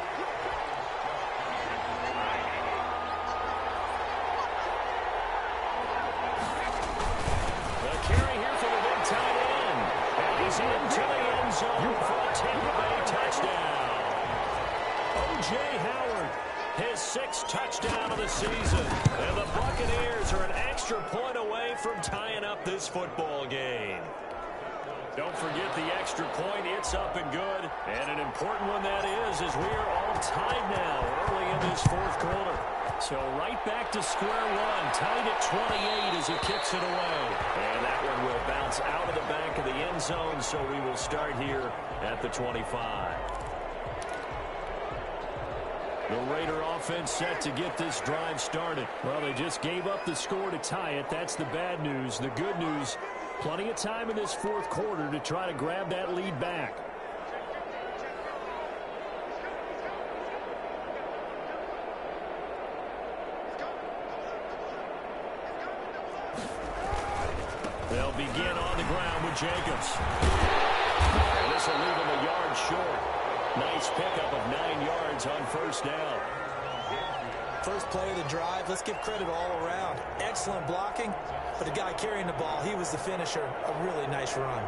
Speaker 1: The carry here for the big tight end. And he's into the end zone for a Tampa Bay touchdown. O.J. Howard, his 6th touchdown of the season. And the Buccaneers are an extra point away from tying up this football game. Don't forget the extra point. It's up and good. And an important one that is, as we are all tied now early in this 4th quarter. So right back to square one, tied at 28 as he kicks it away. And that one will bounce out of the back of the end zone, so we will start here at the 25. The Raider offense set to get this drive started. Well, they just gave up the score to tie it. That's the bad news. The good news, plenty of time in this 4th quarter to try to grab that lead back. They'll begin on the ground with Jacobs. And this will leave him a yard short. Nice pickup of 9 yards on 1st down.
Speaker 3: First play of the drive, let's give credit all around. Excellent blocking, but the guy carrying the ball, he was the finisher. A really nice run.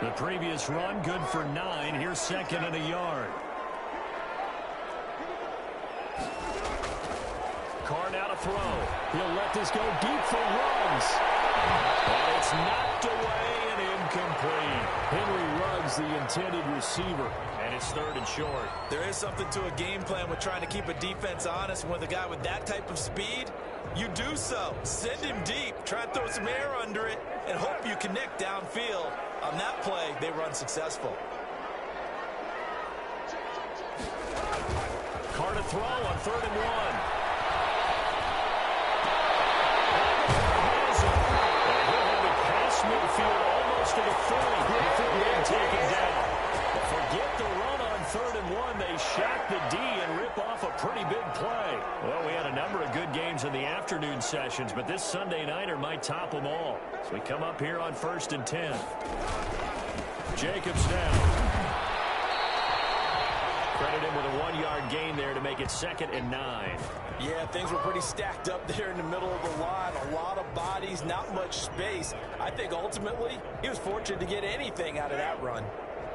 Speaker 1: The previous run, good for 9. Here's 2nd and a yard. Carr now to throw. He'll let this go deep for Ruggs. And it's knocked away and incomplete. Henry Ruggs, the intended receiver. And it's 3rd and short.
Speaker 3: There is something to a game plan with trying to keep a defense honest. With a guy with that type of speed, you do so. Send him deep. Try and throw some air under it and hope you connect downfield. On that play, they were unsuccessful.
Speaker 1: Carr to throw on 3rd and 1. Midfield almost to the 30 before being taken down. But forget the run on 3rd and 1. They shack the D and rip off a pretty big play. Well, we had a number of good games in the afternoon sessions, but this Sunday nighter might top them all. So we come up here on 1st and 10. Jacobs down. Credit him with a 1-yard gain there to make it 2nd and 9.
Speaker 3: Yeah, things were pretty stacked up there in the middle of the line. A lot of bodies, not much space. I think ultimately he was fortunate to get anything out of that run.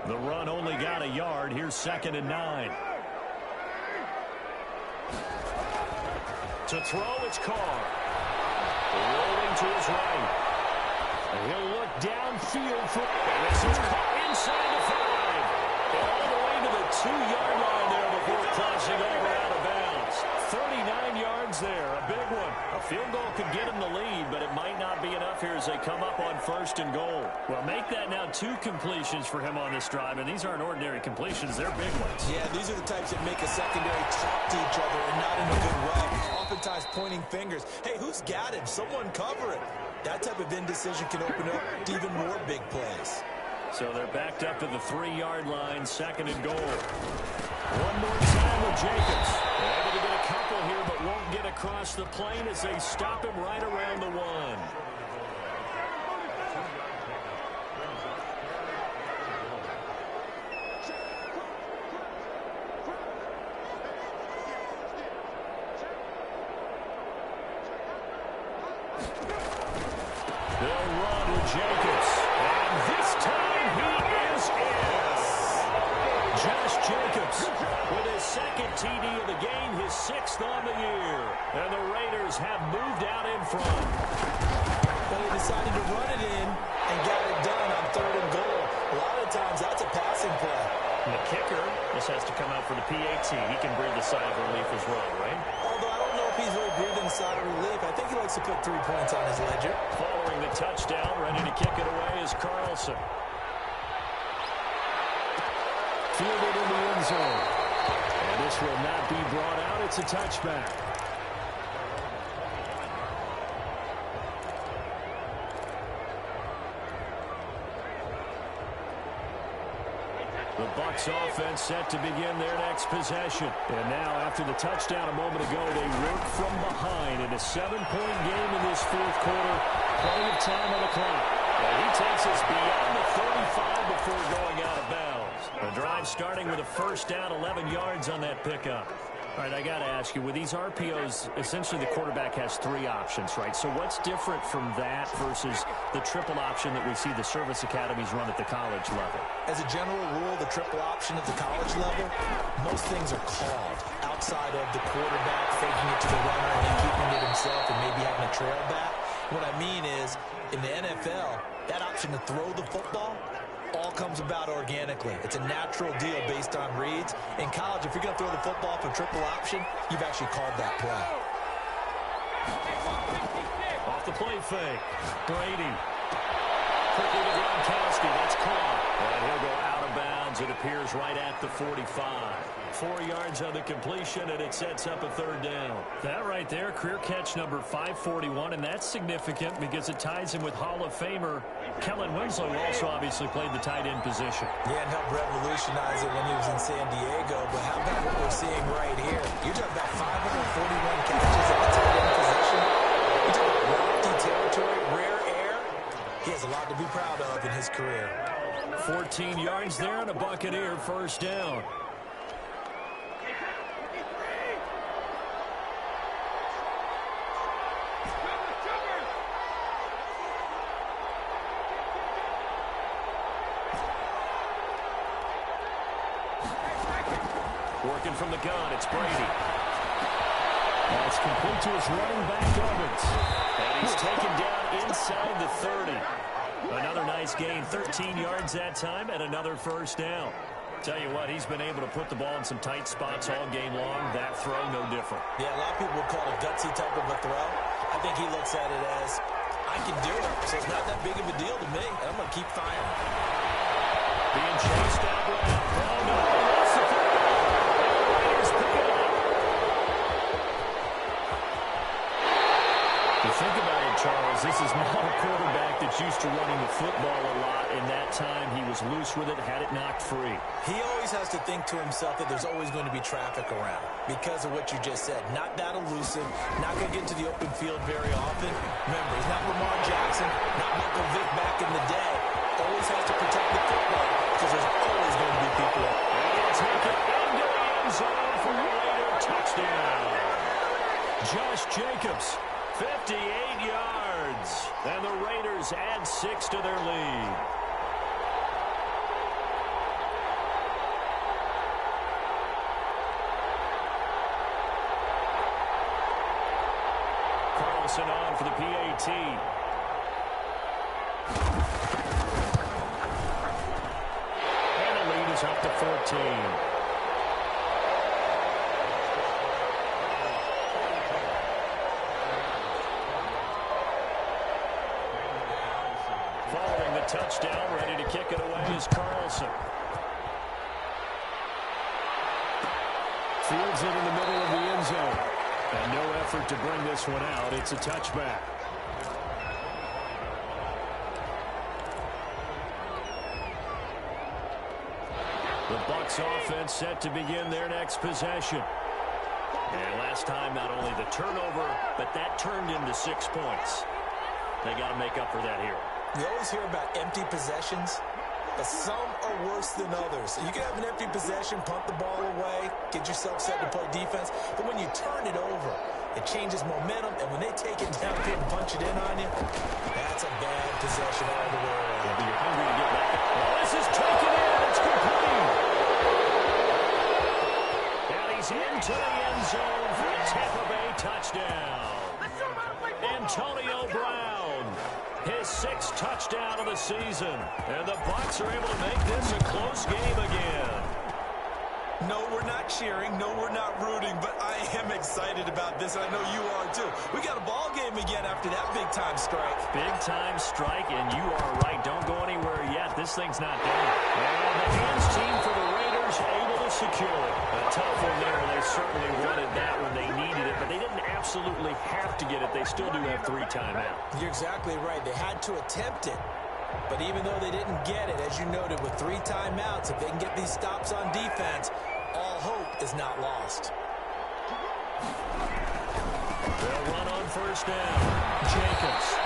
Speaker 1: The run only got a yard. Here's 2nd and 9. To throw, it's Carr. Rolling to his right. And he'll look downfield for... And this is Carr inside the 5. And all the way to the 2-yard line there before crossing over out of bounds. 39 yards there, a big one. A field goal could get him the lead, but it might not be enough here as they come up on 1st and goal. Well, make that now 2 completions for him on this drive, and these aren't ordinary completions. They're big ones.
Speaker 3: Yeah, these are the types that make a secondary talk to each other and not in a good way. Oftentimes pointing fingers. Hey, who's got him? Someone cover it. That type of indecision can open up to even more big plays.
Speaker 1: So they're backed up to the 3-yard line, 2nd and goal. One more time with Jacobs. They're able to get a couple here, but won't get across the plane as they stop him right around the 1. They'll run with Jacobs. And this time he is in. Josh Jacobs with his 2nd TD of the game, his 6th on the year. And the Raiders have moved out in front.
Speaker 3: Well, he decided to run it in and got it done on 3rd and goal. A lot of times that's a passing play.
Speaker 1: And the kicker, this has to come out for the PAT. He can breathe a sigh of relief as well, right?
Speaker 3: Although I don't know if he's really breathing a sigh of relief. I think he likes to put 3 points on his ledger.
Speaker 1: Following the touchdown, ready to kick it away is Carlson. Fielded in the end zone. And this will not be brought out. It's a touchback. The Bucs offense set to begin their next possession. And now, after the touchdown a moment ago, they work from behind in a 7-point game in this fourth quarter. Plenty of time on the clock. And he takes us beyond the 35 before going out of bounds. The drive starting with a first down, 11 yards on that pickup. All right, I got to ask you, with these RPOs, essentially the quarterback has 3 options, right? So what's different from that versus the triple option that we see the service academies run at the college level?
Speaker 3: As a general rule, the triple option at the college level, most things are called outside of the quarterback faking it to the runner and then keeping it himself and maybe having a trail back. What I mean is, in the NFL, that option to throw the football all comes about organically. It's a natural deal based on reads. In college, if you're going to throw the football for triple option, you've actually called that play.
Speaker 1: Off the play fake. Brady. Quickly to Gronkowski. That's caught. And he'll go out of bounds. It appears right at the 45. 4 yards on the completion, and it sets up a third down. That right there, career catch number 541, and that's significant because it ties him with Hall of Famer Kellen Winslow, who also obviously played the tight end position.
Speaker 3: Yeah, and helped revolutionize it when he was in San Diego. But how about what we're seeing right here? You're talking about 541 catches at the tight end position. You're talking about lofty territory, rare air. He has a lot to be proud of in his career.
Speaker 1: 14 yards there and a Buccaneer first down. Working from the gun, it's Brady. That's complete to his running back, Evans. And he's taken down inside the 30. Another nice gain, 13 yards that time, and another first down. Tell you what, he's been able to put the ball in some tight spots all game long. That throw, no different.
Speaker 3: Yeah, a lot of people would call it a gutsy type of a throw. I think he looks at it as, I can do it, so it's not that big of a deal to me, and I'm going to keep firing.
Speaker 1: Being chased out right. Oh, no, he lost the football. Raiders pick it up. You think about it, Charles, this is not a quarterback that's used to running the football a lot. In that time, he was loose with it, had it knocked free.
Speaker 3: He always has to think to himself that there's always going to be traffic around because of what you just said. Not that elusive, not going to get into the open field very often. Remember, he's not Lamar Jackson, not Michael Vick back in the day. Always has to protect the football because there's always going to be people up.
Speaker 1: And he'll take it into the end zone for a later touchdown. Josh Jacobs, 58 yards. And the Raiders add 6 to their lead. Carlson on for the PAT. And the lead is up to 14. Following the touchdown, ready to kick it away is Carlson. Fields it in the middle of the end zone. And no effort to bring this one out. It's a touchback. The Bucs offense set to begin their next possession. And last time, not only the turnover, but that turned into 6 points. They got to make up for that here.
Speaker 3: You always hear about empty possessions, but some are worse than others. You can have an empty possession, punt the ball away, get yourself set to play defense, but when you turn it over, it changes momentum, and when they take it down and punch it in on you, that's a bad possession all the way around.
Speaker 1: You're hungry to get back up. Well, this is taken in. It's complete. And he's into the end zone for a Tampa Bay touchdown. Antonio Brown, his 6th touchdown of the season. And the Bucs are able to make this a close game again.
Speaker 3: No, we're not cheering. No, we're not rooting, but I am excited about this. I know you are too. We got a ball game again after that big-time strike.
Speaker 1: Big-time strike, and you are right. Don't go anywhere yet. This thing's not done. And the hands team for the Raiders able to secure it. A tough one there. They certainly wanted that when they needed it, but they didn't absolutely have to get it. They still do have 3 timeouts.
Speaker 3: You're exactly right. They had to attempt it. But even though they didn't get it, as you noted, with 3 timeouts, if they can get these stops on defense, all hope is not lost.
Speaker 1: They'll run on first down. Jacobs.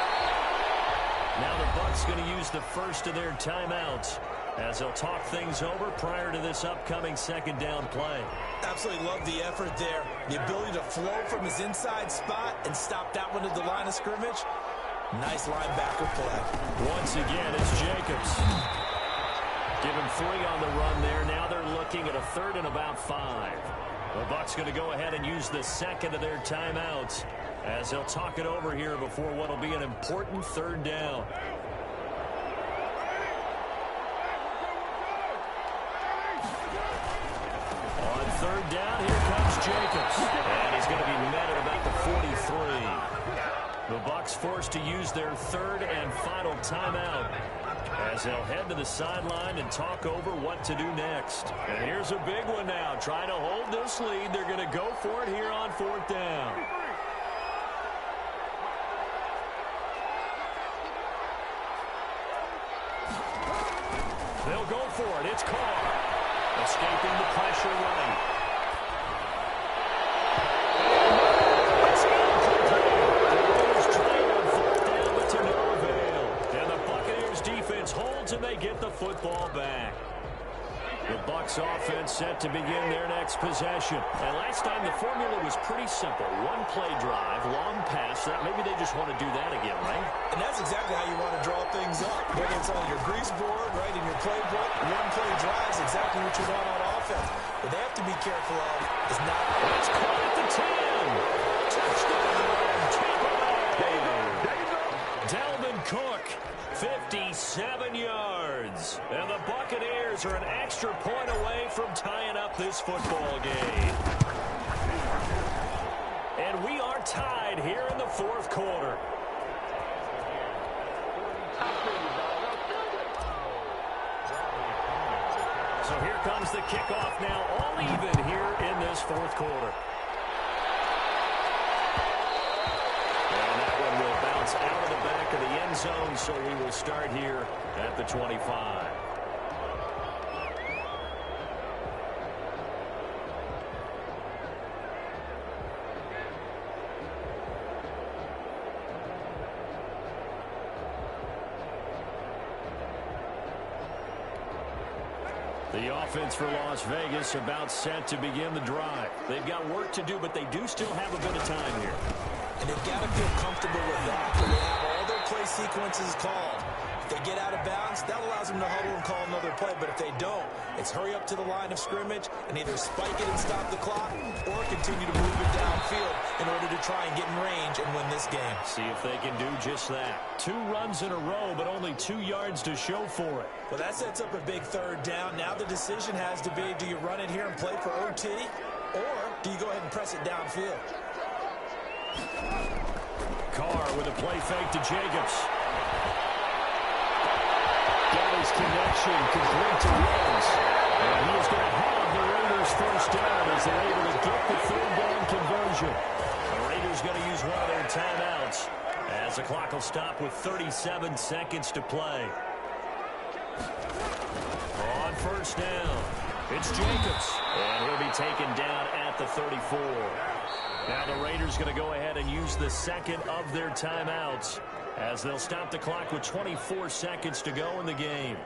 Speaker 1: Now the Bucs going to use the first of their timeouts as they'll talk things over prior to this upcoming second down play.
Speaker 3: Absolutely love the effort there. The ability to flow from his inside spot and stop that one at the line of scrimmage. Nice linebacker play.
Speaker 1: Once again, it's Jacobs. Give him 3 on the run there. Now they're looking at a 3rd and about 5. The Bucs going to go ahead and use the second of their timeouts as they'll talk it over here before what will be an important 3rd down. On 3rd down, here comes Jacobs. And he's going to be met at about the 43. The Bucs forced to use their 3rd and final timeout as they'll head to the sideline and talk over what to do next. And here's a big one now. Trying to hold this lead. They're going to go for it here on 4th down. They'll go for it. It's Carr. Escaping the pressure right. Holds and they get the football back. The Bucs offense set to begin their next possession. And last time the formula was pretty simple. 1-play drive, long pass. Maybe they just want to do that again, right?
Speaker 3: And that's exactly how you want to draw things up. Whether it's on your grease board, right, in your playbook, 1-play drive is exactly what you want on offense. What they have to be careful of is not...
Speaker 1: It's caught at the 10. Touchdown, Tampa Bay. Dalvin Cook. 57 yards. And the Buccaneers are an extra point away from tying up this football game. And we are tied here in the 4th quarter. So here comes the kickoff now, all even here in this 4th quarter. Out of the back of the end zone, so we will start here at the 25. The offense for Las Vegas about set to begin the drive. They've got work to do, but they do still have a bit of time here.
Speaker 3: And they've got to feel comfortable with that. They have all their play sequences called. If they get out of bounds, that allows them to huddle and call another play. But if they don't, it's hurry up to the line of scrimmage and either spike it and stop the clock or continue to move it downfield in order to try and get in range and win this game.
Speaker 1: See if they can do just that. 2 runs in a row, but only 2 yards to show for it.
Speaker 3: Well, that sets up a big 3rd down. Now the decision has to be, do you run it here and play for OT, or do you go ahead and press it downfield?
Speaker 1: Carr with a play fake to Jacobs. Got his connection complete to Rose. And he is going to have the Raiders first down as they're able to get the 3rd down conversion. The Raiders going to use one of their timeouts as the clock will stop with 37 seconds to play. On first down, it's Jacobs. And he'll be taken down at the 34. Now the Raiders going to go ahead and use the second of their timeouts as they'll stop the clock with 24 seconds to go in the game.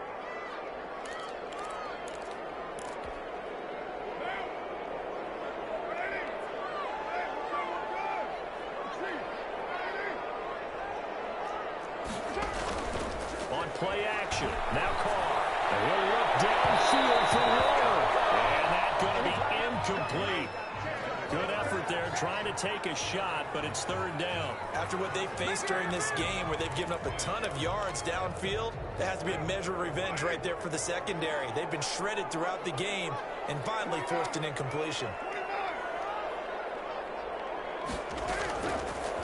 Speaker 1: On play action, now Carr. And he'll look downfield for Warner. And that's going to be incomplete. Good effort there, trying to take a shot, but it's 3rd down.
Speaker 3: After what they faced during this game where they've given up a ton of yards downfield, there has to be a measure of revenge right there for the secondary. They've been shredded throughout the game and finally forced an incompletion.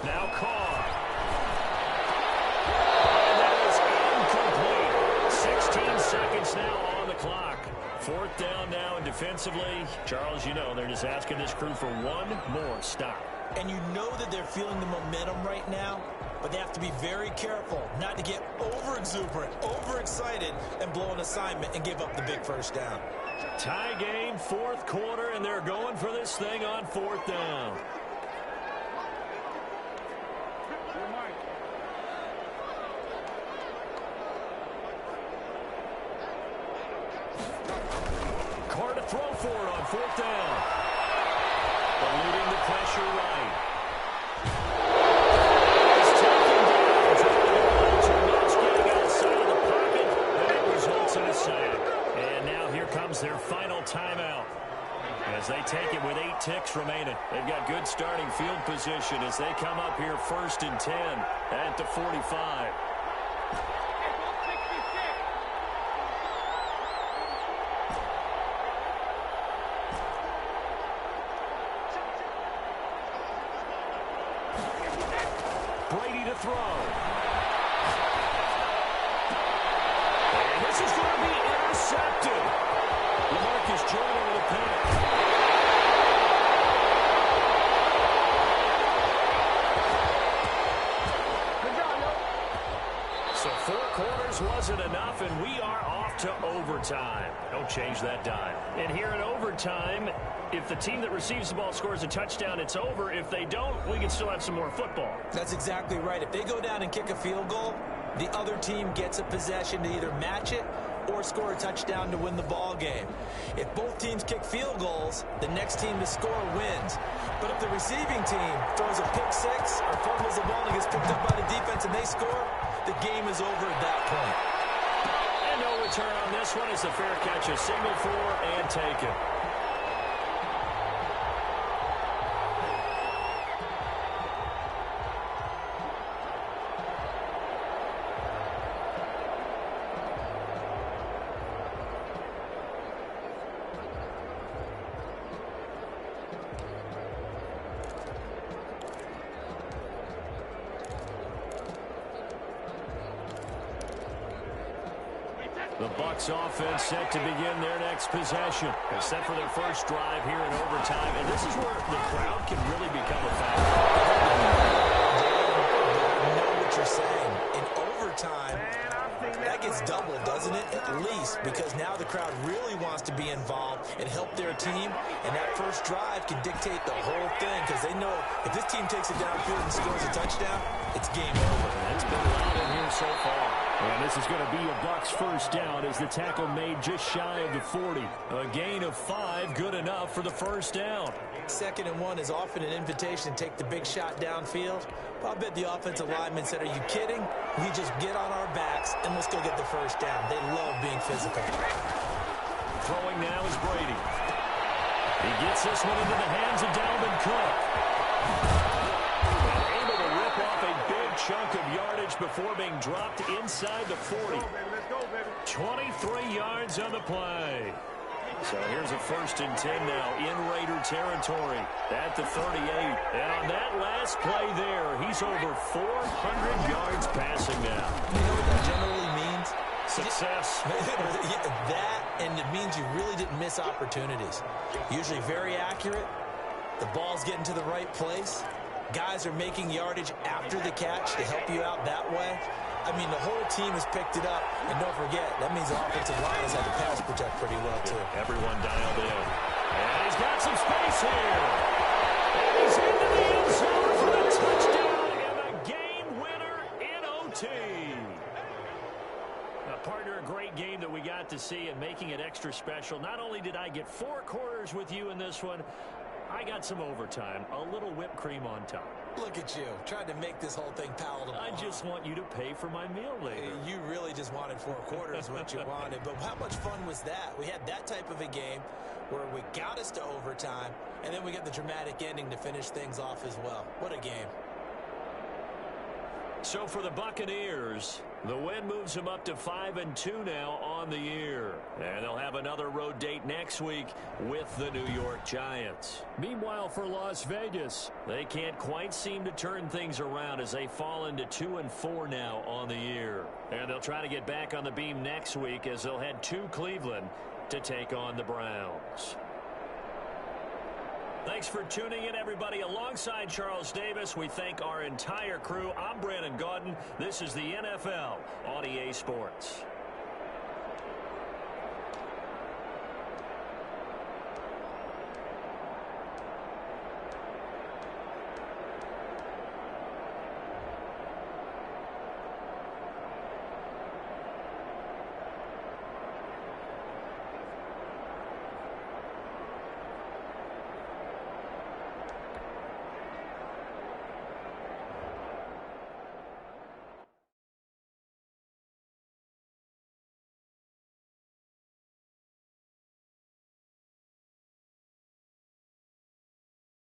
Speaker 1: Now Carr. And that is incomplete. 16 seconds now on the clock. 4th down now, and defensively, Charles, you know, they're just asking this crew for one more stop.
Speaker 3: and you know that they're feeling the momentum right now, but they have to be very careful not to get over-exuberant, overexcited, and blow an assignment and give up the big first down.
Speaker 1: Tie game, fourth quarter, and they're going for this thing on fourth down. Carr to throw for it on fourth down. Eluding the pressure right. He's taken down. Too much getting outside of the pocket, and it results in a sack. And now here comes their final timeout as they take it with 8 ticks remaining. They've got good starting field position as they come up here first and 10 at the 45. Brady to throw. And this is going to be intercepted. LaMarcus Jordan with a pick. So 4 quarters wasn't enough, and we are off to overtime. Don't change that dime. And here in overtime, if the team that receives the ball scores a touchdown, it's over. If they don't, we can still have some more football.
Speaker 3: That's exactly right. If they go down and kick a field goal, the other team gets a possession to either match it or score a touchdown to win the ball game. If both teams kick field goals, the next team to score wins. But if the receiving team throws a pick six or fumbles the ball and gets picked up by the defense and they score, the game is over at that point.
Speaker 1: And no return on this one as the fair catch is signaled for and taken. The Bucs offense set to begin their next possession, except for their first drive here in overtime. And this is where the crowd can really become a factor.
Speaker 3: I know what you're saying. In overtime, that gets doubled, doesn't it? At least, because now the crowd really wants to be involved and help their team. And that first drive can dictate the whole thing, because they know if this team takes it downfield and scores a touchdown, it's game over.
Speaker 1: It's been loud in here so far. And this is going to be a Bucs first down as the tackle made just shy of the 40. A gain of 5, good enough for the first down.
Speaker 3: 2nd and 1 is often an invitation to take the big shot downfield. But I bet the offensive lineman said, are you kidding? We just get on our backs and let's go get the first down. They love being physical.
Speaker 1: Throwing now is Brady. He gets this one into the hands of Dalvin Cook. Chunk of yardage before being dropped inside the 40. 23 yards on the play. So here's a 1st and 10 now in Raider territory at the 38. And on that last play there, he's over 400 yards passing now.
Speaker 3: You know what that generally means?
Speaker 1: Success.
Speaker 3: That, and it means you really didn't miss opportunities. Usually very accurate. The ball's getting to the right place. Guys are making yardage after the catch to help you out that way. I mean, the whole team has picked it up. And don't forget, that means the offensive line has had to pass protect pretty well, too.
Speaker 1: Everyone dialed in. And he's got some space here. And he's into the end zone for the touchdown and the game winner in OT. Now, partner, a great game that we got to see and making it extra special. Not only did I get 4 quarters with you in this one, I got some overtime, a little whipped cream on top.
Speaker 3: Look at you, trying to make this whole thing palatable.
Speaker 1: I just want you to pay for my meal later.
Speaker 3: You really just wanted 4 quarters what you wanted. But how much fun was that? We had that type of a game where we got us to overtime, and then we get the dramatic ending to finish things off as well. What a game.
Speaker 1: So for the Buccaneers, the win moves them up to 5-2 now on the year. And they'll have another road date next week with the New York Giants. Meanwhile, for Las Vegas, they can't quite seem to turn things around as they fall into 2-4 now on the year. And they'll try to get back on the beam next week as they'll head to Cleveland to take on the Browns. Thanks for tuning in, everybody. Alongside Charles Davis, we thank our entire crew. I'm Brandon Gaudin. This is the NFL on EA Sports.